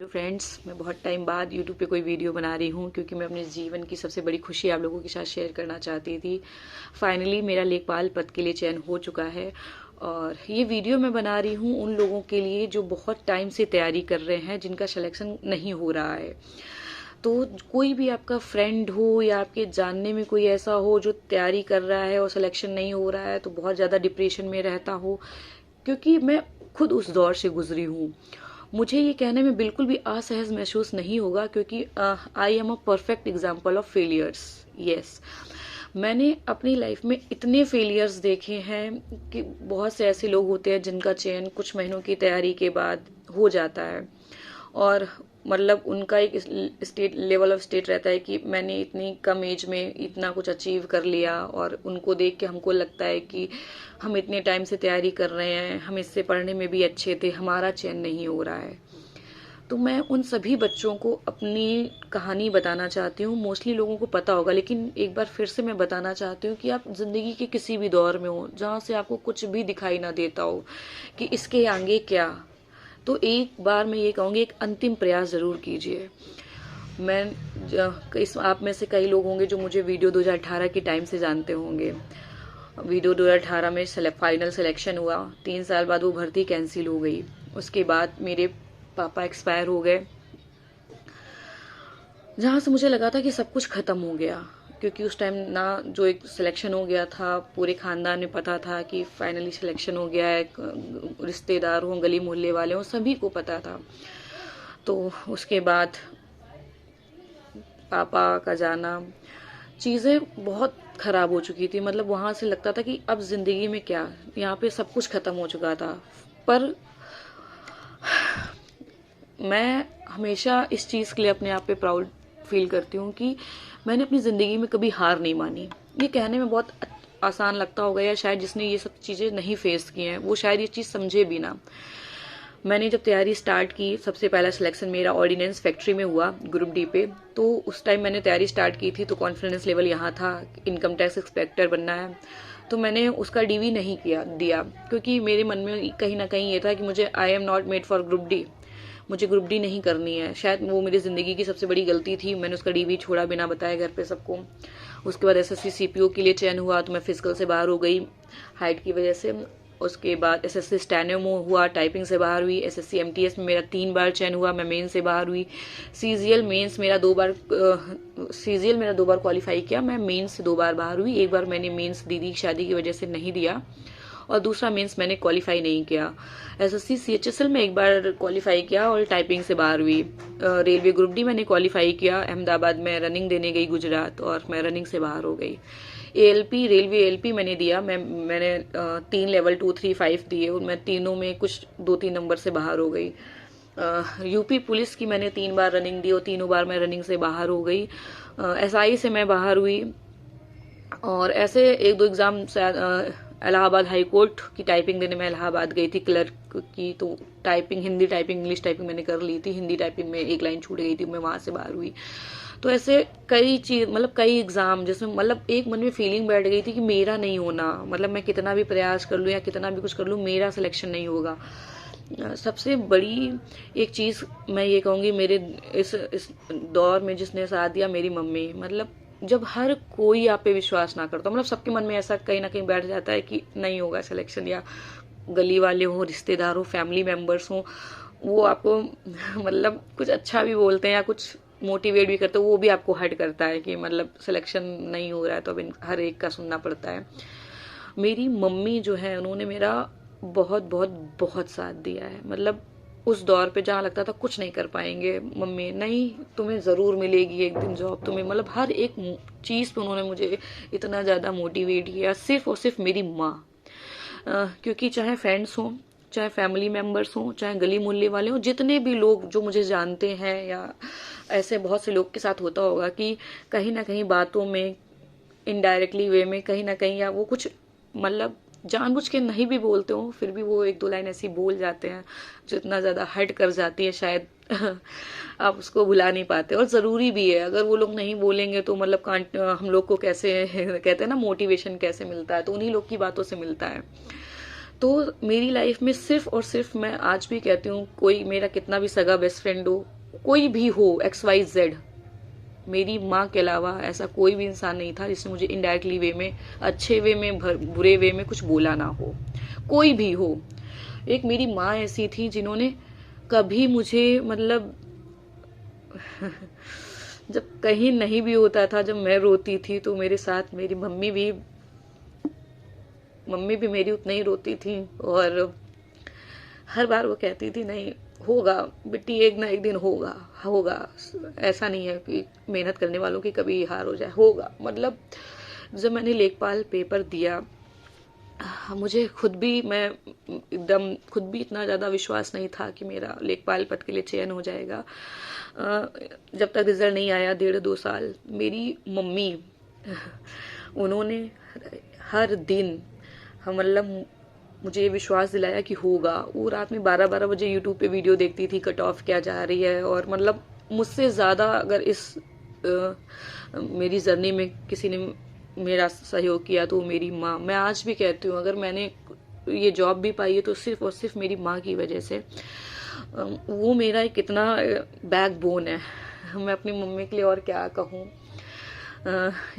Hello friends, मैं बहुत time बाद यूट्यूब पे कोई वीडियो बना रही हूँ क्योंकि मैं अपने जीवन की सबसे बड़ी खुशी आप लोगों के साथ शेयर करना चाहती थी। फाइनली मेरा लेखपाल पद के लिए चयन हो चुका है और ये वीडियो मैं बना रही हूँ उन लोगों के लिए जो बहुत टाइम से तैयारी कर रहे हैं, जिनका सिलेक्शन नहीं हो रहा है। तो कोई भी आपका फ्रेंड हो या आपके जानने में कोई ऐसा हो जो तैयारी कर रहा है और सिलेक्शन नहीं हो रहा है, तो बहुत ज़्यादा डिप्रेशन में रहता हो, क्योंकि मैं खुद उस दौर से गुजरी हूँ। मुझे ये कहने में बिल्कुल भी असहज महसूस नहीं होगा क्योंकि I am a perfect example of failures. Yes, मैंने अपनी लाइफ में इतने फेलियर्स देखे हैं कि बहुत से ऐसे लोग होते हैं जिनका चयन कुछ महीनों की तैयारी के बाद हो जाता है और मतलब उनका एक स्टेट लेवल ऑफ स्टेट रहता है कि मैंने इतनी कम एज में इतना कुछ अचीव कर लिया, और उनको देख के हमको लगता है कि हम इतने टाइम से तैयारी कर रहे हैं, हम इससे पढ़ने में भी अच्छे थे, हमारा चयन नहीं हो रहा है। तो मैं उन सभी बच्चों को अपनी कहानी बताना चाहती हूँ। मोस्टली लोगों को पता होगा, लेकिन एक बार फिर से मैं बताना चाहती हूँ कि आप जिंदगी के किसी भी दौर में हो जहाँ से आपको कुछ भी दिखाई ना देता हो कि इसके आगे क्या, तो एक बार मैं ये कहूँगी, एक अंतिम प्रयास जरूर कीजिए। आप में से कई लोग होंगे जो मुझे वीडियो 2018 के टाइम से जानते होंगे। वीडियो 2018 में फाइनल सिलेक्शन हुआ, 3 साल बाद वो भर्ती कैंसिल हो गई। उसके बाद मेरे पापा एक्सपायर हो गए, जहाँ से मुझे लगा था कि सब कुछ खत्म हो गया, क्योंकि उस टाइम ना जो एक सिलेक्शन हो गया था, पूरे खानदान में पता था कि फाइनली सिलेक्शन हो गया है, रिश्तेदार हों, गली मोहल्ले वाले हों, सभी को पता था। तो उसके बाद पापा का जाना, चीज़ें बहुत खराब हो चुकी थी। मतलब वहाँ से लगता था कि अब जिंदगी में क्या, यहाँ पे सब कुछ खत्म हो चुका था। पर मैं हमेशा इस चीज़ के लिए अपने आप पे प्राउड फील करती हूँ कि मैंने अपनी ज़िंदगी में कभी हार नहीं मानी। ये कहने में बहुत आसान लगता होगा, या शायद जिसने ये सब चीज़ें नहीं फेस की हैं वो शायद ये चीज़ समझे भी ना। मैंने जब तैयारी स्टार्ट की, सबसे पहला सिलेक्शन मेरा ऑर्डिनेंस फैक्ट्री में हुआ ग्रुप डी पे। तो उस टाइम मैंने तैयारी स्टार्ट की थी, तो कॉन्फिडेंस लेवल यहाँ था, इनकम टैक्स इंस्पेक्टर बनना है। तो मैंने उसका डीवी नहीं दिया, क्योंकि मेरे मन में कहीं ना कहीं ये था कि मुझे I am not made for group D, मुझे ग्रुप डी नहीं करनी है। शायद वो मेरी ज़िंदगी की सबसे बड़ी गलती थी, मैंने उसका डीवी छोड़ा बिना बताए घर पे सबको। उसके बाद एसएससी सीपीओ के लिए चयन हुआ, तो मैं फिजिकल से बाहर हो गई हाइट की वजह से। उसके बाद एसएससी स्टेनो हुआ, टाइपिंग से बाहर हुई। एसएससी एमटीएस में मेरा 3 बार चयन हुआ, मैं मेन से बाहर हुई। सीजीएल मेरा 2 बार क्वालिफाई किया, मैं मेंस से 2 बार बाहर हुई। एक बार मैंने मेंस दीदी की शादी की वजह से नहीं दिया, और दूसरा मेंस मैंने क्वालिफाई नहीं किया। एसएससी सीएचएसएल में 1 बार क्वालिफाई किया और टाइपिंग से बाहर हुई। रेलवे ग्रुप डी मैंने क्वालिफाई किया, अहमदाबाद में रनिंग देने गई गुजरात, और मैं रनिंग से बाहर हो गई। एएलपी रेलवे एलपी मैंने दिया, मैंने 3 लेवल 2, 3, 5 दिए, और मैं तीनों में कुछ 2-3 नंबर से बाहर हो गई। यूपी पुलिस की मैंने 3 बार रनिंग दी और तीनों बार मैं रनिंग से बाहर हो गई। एसआई से मैं बाहर हुई, और ऐसे 1-2 एग्जाम इलाहाबाद हाई कोर्ट की टाइपिंग देने में इलाहाबाद गई थी क्लर्क की। तो typing, Hindi typing, English typing मैंने कर ली थी। हिंदी टाइपिंग में 1 लाइन छूट गई थी, मैं वहां से बाहर हुई। तो ऐसे कई चीज, मतलब कई एग्जाम, जिसमें मतलब एक मन में फीलिंग बैठ गई थी कि मेरा नहीं होना, मतलब मैं कितना भी प्रयास कर लूँ या कितना भी कुछ कर लूँ, मेरा सिलेक्शन नहीं होगा। सबसे बड़ी एक चीज मैं ये कहूंगी, मेरे इस दौर में जिसने साथ दिया, मेरी मम्मी। मतलब जब हर कोई आप पे विश्वास ना करता, मतलब सबके मन में ऐसा कहीं ना कहीं बैठ जाता है कि नहीं होगा सिलेक्शन, या गली वाले हो, रिश्तेदार हो, फैमिली मेंबर्स हो, वो आपको मतलब कुछ अच्छा भी बोलते हैं या कुछ मोटिवेट भी करते हैं, वो भी आपको हर्ट करता है कि मतलब सिलेक्शन नहीं हो रहा है, तो अब हर एक का सुनना पड़ता है। मेरी मम्मी जो है, उन्होंने मेरा बहुत बहुत बहुत साथ दिया है। मतलब उस दौर पे जहाँ लगता था कुछ नहीं कर पाएंगे, मम्मी नहीं, तुम्हें जरूर मिलेगी एक दिन जॉब तुम्हें, मतलब हर एक चीज पे उन्होंने मुझे इतना ज्यादा मोटिवेट किया, सिर्फ और सिर्फ मेरी माँ। क्योंकि चाहे फ्रेंड्स हों, चाहे फैमिली मेंबर्स हों, चाहे गली मोहल्ले वाले हों, जितने भी लोग जो मुझे जानते हैं, या ऐसे बहुत से लोग के साथ होता होगा कि कहीं ना कहीं बातों में, इनडायरेक्टली वे में, कहीं ना कहीं, या वो कुछ मतलब जानबूझ के नहीं भी बोलते हो, फिर भी वो 1-2 लाइन ऐसी बोल जाते हैं जो इतना ज्यादा हर्ट कर जाती है, शायद आप उसको भुला नहीं पाते। और जरूरी भी है, अगर वो लोग नहीं बोलेंगे तो मतलब हम लोग को कैसे कहते हैं ना, मोटिवेशन कैसे मिलता है, तो उन्हीं लोग की बातों से मिलता है। तो मेरी लाइफ में सिर्फ और सिर्फ, मैं आज भी कहती हूँ, कोई मेरा कितना भी सगा बेस्ट फ्रेंड हो, कोई भी हो XYZ, मेरी माँ के अलावा ऐसा कोई भी इंसान नहीं था जिसने मुझे इनडायरेक्टली वे में, अच्छे वे में, बुरे वे में कुछ बोला ना हो, कोई भी हो। एक मेरी माँ ऐसी थी जिन्होंने कभी मुझे मतलब जब कहीं नहीं भी होता था, जब मैं रोती थी तो मेरे साथ मेरी मम्मी भी मेरी उतना ही रोती थी, और हर बार वो कहती थी नहीं होगा बेटी, एक ना एक दिन होगा होगा, ऐसा नहीं है कि मेहनत करने वालों की कभी हार हो जाए, होगा। मतलब जब मैंने लेखपाल पेपर दिया, मुझे खुद भी इतना ज़्यादा विश्वास नहीं था कि मेरा लेखपाल पद के लिए चयन हो जाएगा। जब तक रिजल्ट नहीं आया 1.5-2 साल, मेरी मम्मी उन्होंने हर दिन मतलब मुझे ये विश्वास दिलाया कि होगा। वो रात में 12-12 बजे यूट्यूब पे वीडियो देखती थी कट ऑफ क्या जा रही है, और मतलब मुझसे ज़्यादा अगर इस मेरी जर्नी में किसी ने मेरा सहयोग किया तो मेरी माँ। मैं आज भी कहती हूँ अगर मैंने ये जॉब भी पाई है तो सिर्फ और सिर्फ मेरी माँ की वजह से। वो मेरा एक इतना बैकबोन है, मैं अपनी मम्मी के लिए और क्या कहूँ।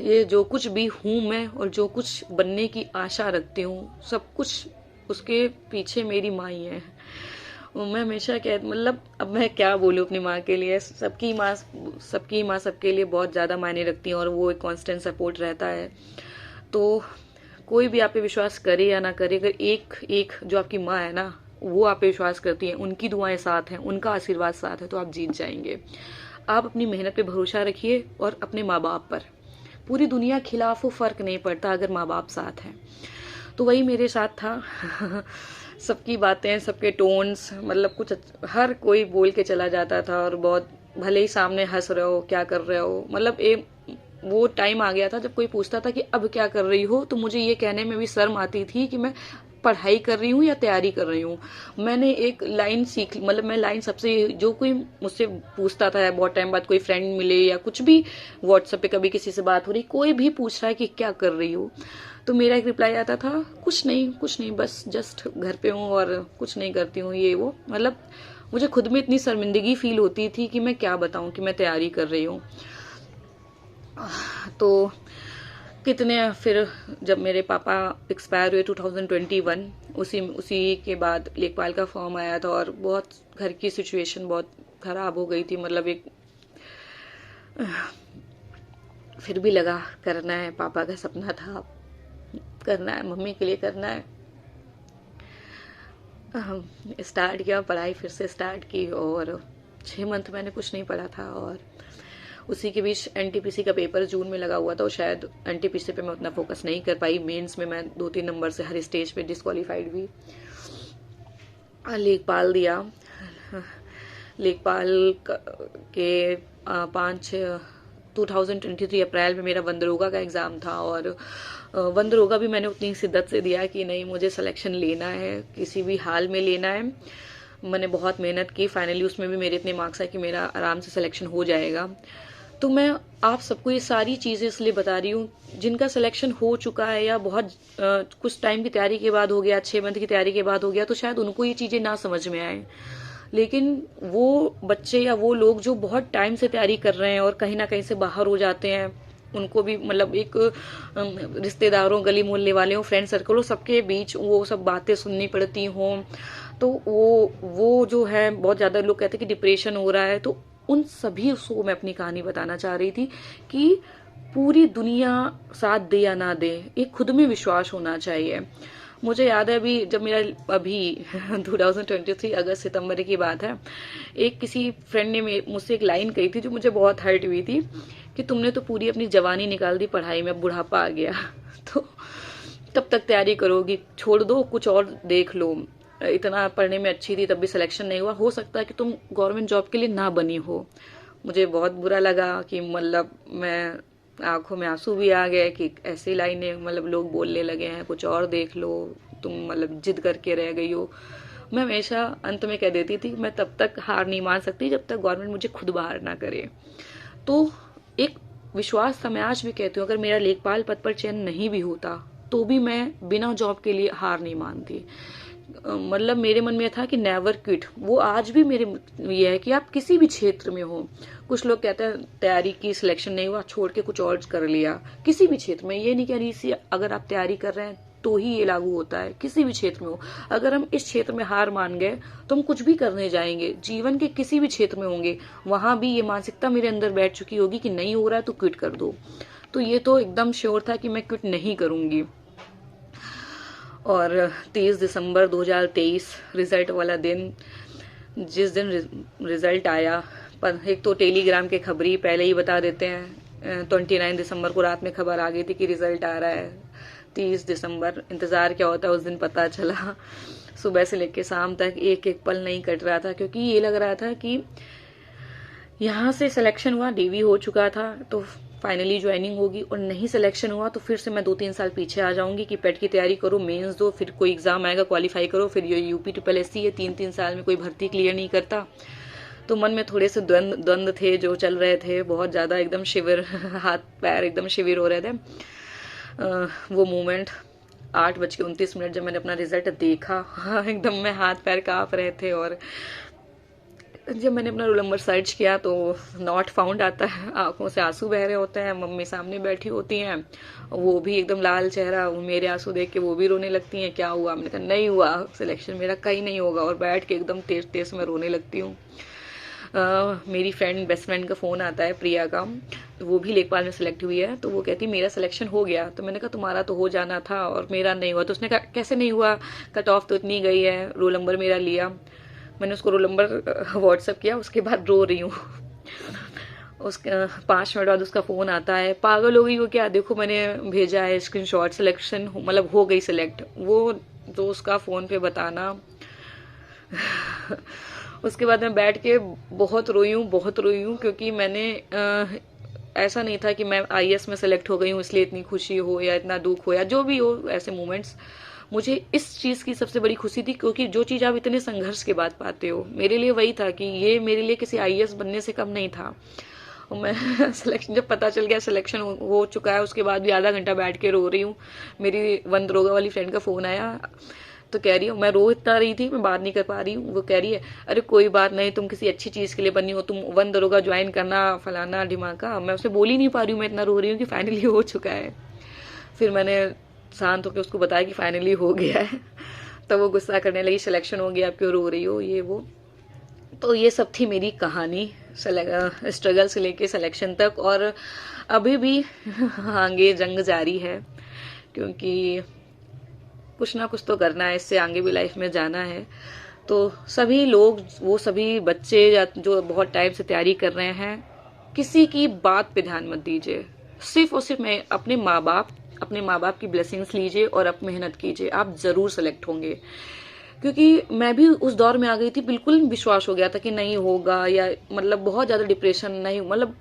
ये जो कुछ भी हूँ मैं और जो कुछ बनने की आशा रखती हूँ, सब कुछ उसके पीछे मेरी माँ ही है। मैं हमेशा मतलब अब मैं क्या बोलूँ अपनी माँ के लिए। सबकी माँ सबके लिए बहुत ज़्यादा मायने रखती है, और वो एक कांस्टेंट सपोर्ट रहता है। तो कोई भी आप पे विश्वास करे या ना करे, अगर एक जो आपकी माँ है ना, वो आप पे विश्वास करती है, उनकी दुआएं साथ हैं, उनका आशीर्वाद साथ है, तो आप जीत जाएंगे। आप अपनी मेहनत पे भरोसा रखिए और अपने माँ बाप पर। पूरी दुनिया खिलाफ हो, फर्क नहीं पड़ता अगर माँ बाप साथ हैं। तो वही मेरे साथ था। सबकी बातें, सबके टोन्स, मतलब कुछ हर कोई बोल के चला जाता था, और बहुत भले ही सामने हंस रहे हो, क्या कर रहे हो, मतलब वो टाइम आ गया था जब कोई पूछता था कि अब क्या कर रही हो, तो मुझे ये कहने में भी शर्म आती थी कि मैं पढ़ाई कर रही हूँ या तैयारी कर रही हूँ। मैंने एक लाइन सीख, मतलब मैं लाइन सबसे, जो कोई मुझसे पूछता था बहुत टाइम बाद, कोई फ्रेंड मिले या कुछ भी, व्हाट्सएप पे कभी किसी से बात हो रही, कोई भी पूछ रहा है कि क्या कर रही हो, तो मेरा एक रिप्लाई आता था, कुछ नहीं, बस जस्ट घर पे हूँ और कुछ नहीं करती हूँ ये वो। मतलब मुझे खुद में इतनी शर्मिंदगी फील होती थी कि मैं क्या बताऊँ कि मैं तैयारी कर रही हूँ। तो कितने फिर जब मेरे पापा एक्सपायर हुए 2021, उसी के बाद लेखपाल का फॉर्म आया था, और बहुत घर की सिचुएशन बहुत खराब हो गई थी। मतलब एक फिर भी लगा करना है, पापा का सपना था, करना है, मम्मी के लिए करना है। स्टार्ट किया पढ़ाई, फिर से स्टार्ट की, और 6 मंथ मैंने कुछ नहीं पढ़ा था। और उसी के बीच NTPC का पेपर जून में लगा हुआ था, और शायद NTPC पे मैं उतना फोकस नहीं कर पाई। मेंस में मैं 2-3 नंबर से हर स्टेज पे डिस्क्वालीफाइड हुई। लेखपाल दिया। लेखपाल के 2023 अप्रैल में मेरा वनदरोगा का एग्ज़ाम था, और वनदरोगा भी मैंने उतनी शिद्दत से दिया कि नहीं, मुझे सिलेक्शन लेना है, किसी भी हाल में लेना है। मैंने बहुत मेहनत की, फाइनली उसमें भी मेरे इतने मार्क्स आए कि मेरा आराम से सिलेक्शन हो जाएगा। तो मैं आप सबको ये सारी चीज़ें इसलिए बता रही हूँ, जिनका सिलेक्शन हो चुका है या बहुत कुछ टाइम की तैयारी के बाद हो गया, 6 मंथ की तैयारी के बाद हो गया, तो शायद उनको ये चीज़ें ना समझ में आए। लेकिन वो बच्चे या वो लोग जो बहुत टाइम से तैयारी कर रहे हैं और कहीं ना कहीं से बाहर हो जाते हैं, उनको भी मतलब एक रिश्तेदारों, गली मोहल्ले वाले हो, फ्रेंड सर्कल हो, सबके बीच वो सब बातें सुननी पड़ती हों, तो वो जो है बहुत ज़्यादा लोग कहते हैं कि डिप्रेशन हो रहा है। तो उन सभी को मैं अपनी कहानी बताना चाह रही थी कि पूरी दुनिया साथ दे या ना दे, एक खुद में विश्वास होना चाहिए। मुझे याद है अभी जब मेरा अभी 2023 अगस्त सितंबर की बात है, एक किसी फ्रेंड ने मुझसे एक लाइन कही थी जो मुझे बहुत हर्ट हुई थी, कि तुमने तो पूरी अपनी जवानी निकाल दी पढ़ाई में, बुढ़ापा आ गया तो कब तक तैयारी करोगी, छोड़ दो, कुछ और देख लो। इतना पढ़ने में अच्छी थी तब भी सिलेक्शन नहीं हुआ, हो सकता है कि तुम गवर्नमेंट जॉब के लिए ना बनी हो। मुझे बहुत बुरा लगा कि मतलब मैं, आंखों में आंसू भी आ गए कि ऐसी लाइनें मतलब लोग बोलने लगे हैं, कुछ और देख लो, तुम मतलब जिद करके रह गई हो। मैं हमेशा अंत में कह देती थी मैं तब तक हार नहीं मान सकती जब तक गवर्नमेंट मुझे खुद बाहर ना करे। तो एक विश्वास था, मैं आज भी कहती हूँ अगर मेरा लेखपाल पद पर चयन नहीं भी होता तो भी मैं बिना जॉब के लिए हार नहीं मानती, मतलब मेरे मन में था कि नेवर क्विट। वो आज भी मेरे ये है कि आप किसी भी क्षेत्र में हो। कुछ लोग कहते हैं तैयारी की, सिलेक्शन नहीं हुआ, छोड़ के कुछ और कर लिया। किसी भी क्षेत्र में, ये नहीं कह रही सी अगर आप तैयारी कर रहे हैं तो ही ये लागू होता है, किसी भी क्षेत्र में हो। अगर हम इस क्षेत्र में हार मान गए तो हम कुछ भी करने जाएंगे, जीवन के किसी भी क्षेत्र में होंगे, वहां भी ये मानसिकता मेरे अंदर बैठ चुकी होगी कि नहीं हो रहा है तो क्विट कर दो। तो ये तो एकदम श्योर था कि मैं क्विट नहीं करूंगी। और 30 दिसंबर 2023 रिजल्ट वाला दिन, जिस दिन रिजल्ट आया, पर एक तो टेलीग्राम के खबरी पहले ही बता देते हैं। 29 दिसंबर को रात में खबर आ गई थी कि रिजल्ट आ रहा है। 30 दिसंबर इंतजार क्या होता है उस दिन पता चला। सुबह से लेकर शाम तक एक एक पल नहीं कट रहा था, क्योंकि ये लग रहा था कि यहाँ से सिलेक्शन हुआ, डीवी हो चुका था तो फाइनली ज्वाइनिंग होगी, और नहीं सिलेक्शन हुआ तो फिर से मैं 2-3 साल पीछे आ जाऊंगी कि पेट की तैयारी करो, मेंस दो, फिर कोई एग्जाम आएगा क्वालिफाई करो, फिर ये यूपी SSC है, 3-3 साल में कोई भर्ती क्लियर नहीं करता। तो मन में थोड़े से द्वंद थे जो चल रहे थे, बहुत ज्यादा एकदम शिविर, हाथ पैर एकदम शिविर हो रहे थे। वो मोमेंट 8:29 जब मैंने अपना रिजल्ट देखा, एकदम में हाथ पैर कांप रहे थे। और जब मैंने अपना रोल नंबर सर्च किया तो नॉट फाउंड आता है, आंखों से आंसू बह रहे होते हैं। मम्मी सामने बैठी होती हैं, वो भी एकदम लाल चेहरा, वो मेरे आंसू देख के वो भी रोने लगती हैं। क्या हुआ? मैंने कहा नहीं हुआ सिलेक्शन, मेरा कहीं नहीं होगा, और बैठ के एकदम तेज तेज में रोने लगती हूँ। मेरी बेस्ट फ्रेंड का फोन आता है, प्रिया का, तो वो भी लेखपाल में सिलेक्ट हुई है। तो वो कहती मेरा सिलेक्शन हो गया। तो मैंने कहा तुम्हारा तो हो जाना था और मेरा नहीं हुआ। तो उसने कहा कैसे नहीं हुआ, कट ऑफ तो इतनी गई है। रोल नंबर मेरा लिया, मैंने उसको रोल नंबर व्हाट्सएप किया, उसके बाद रो रही हूँ। उसके 5 मिनट बाद उसका फोन आता है, पागल हो गई हो क्या, देखो मैंने भेजा है स्क्रीनशॉट, सिलेक्शन मतलब हो गई सिलेक्ट। वो तो उसका फोन पे बताना। उसके बाद मैं बैठ के बहुत रोई हूँ, क्योंकि मैंने ऐसा नहीं था कि मैं IAS में सेलेक्ट हो गई हूँ इसलिए इतनी खुशी हो या इतना दुख हो या जो भी हो ऐसे मोमेंट्स। मुझे इस चीज की सबसे बड़ी खुशी थी, क्योंकि जो चीज आप इतने संघर्ष के बाद पाते हो, मेरे लिए वही था कि ये मेरे लिए किसी IAS बनने से कम नहीं था। और मैं सिलेक्शन जब पता चल गया सिलेक्शन हो चुका है, उसके बाद भी आधा घंटा बैठ के रो रही हूँ। मेरी वन दरोगा वाली फ्रेंड का फोन आया, तो कह रही हूँ, मैं रो इतना रही थी, मैं बात नहीं कर पा रही हूँ। वो कह रही है अरे कोई बात नहीं, तुम किसी अच्छी चीज के लिए बनी हो, तुम वन दरोगा ज्वाइन करना, फलाना ढिमाका। मैं उसे बोल ही नहीं पा रही हूँ, मैं इतना रो रही हूँ कि फाइनली हो चुका है। फिर मैंने शांत होकर उसको बताया कि फाइनली हो गया है। तो वो गुस्सा करने लगी, सिलेक्शन हो गया, आप क्यों रो रही हो, ये वो। तो ये सब थी मेरी कहानी स्ट्रगल से लेके सिलेक्शन तक। और अभी भी आगे जंग जारी है, क्योंकि कुछ ना कुछ तो करना है, इससे आगे भी लाइफ में जाना है। तो सभी लोग, वो सभी बच्चे जो बहुत टाइम से तैयारी कर रहे हैं, किसी की बात पे ध्यान मत दीजिए। सिर्फ और सिर्फ मैं अपने माँ बाप की ब्लेसिंग्स लीजिए और अब मेहनत कीजिए, आप जरूर सेलेक्ट होंगे। क्योंकि मैं भी उस दौर में आ गई थी, बिल्कुल विश्वास हो गया था कि नहीं होगा, या मतलब बहुत ज्यादा डिप्रेशन, नहीं मतलब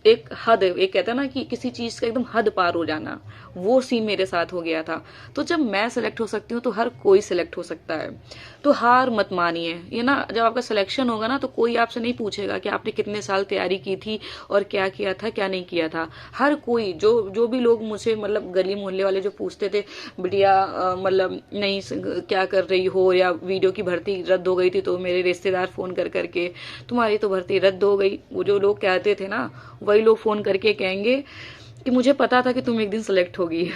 एक हद, एक कहता है ना कि किसी चीज का एकदम हद पार हो जाना, वो सीन मेरे साथ हो गया था। तो जब मैं सिलेक्ट हो सकती हूँ तो हर कोई सिलेक्ट हो सकता है। तो हार मत मानिए, ये ना जब आपका सिलेक्शन होगा ना तो कोई आपसे नहीं पूछेगा कि आपने कितने साल तैयारी की थी और क्या किया था क्या नहीं किया था। हर कोई जो भी लोग मुझे मतलब गली मोहल्ले वाले जो पूछते थे, बिटिया मतलब नहीं क्या कर रही हो, या वीडियो की भर्ती रद्द हो गई थी तो मेरे रिश्तेदार फोन कर करके तुम्हारी तो भर्ती रद्द हो गई, वो जो लोग कहते थे ना, वही लोग फोन करके कहेंगे कि मुझे पता था कि तुम एक दिन सेलेक्ट होगी।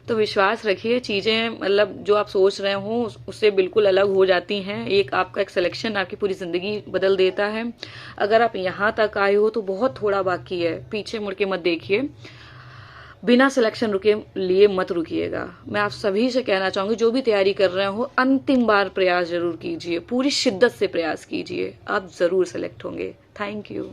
तो विश्वास रखिए, चीजें मतलब जो आप सोच रहे हो उससे बिल्कुल अलग हो जाती हैं। एक सिलेक्शन आपकी पूरी जिंदगी बदल देता है। अगर आप यहाँ तक आए हो तो बहुत थोड़ा बाकी है, पीछे मुड़ के मत देखिए, बिना सिलेक्शन रुके लिए मत रुकिएगा। मैं आप सभी से कहना चाहूंगी, जो भी तैयारी कर रहे हो अंतिम बार प्रयास जरूर कीजिए, पूरी शिद्दत से प्रयास कीजिए, आप जरूर सेलेक्ट होंगे। Thank you.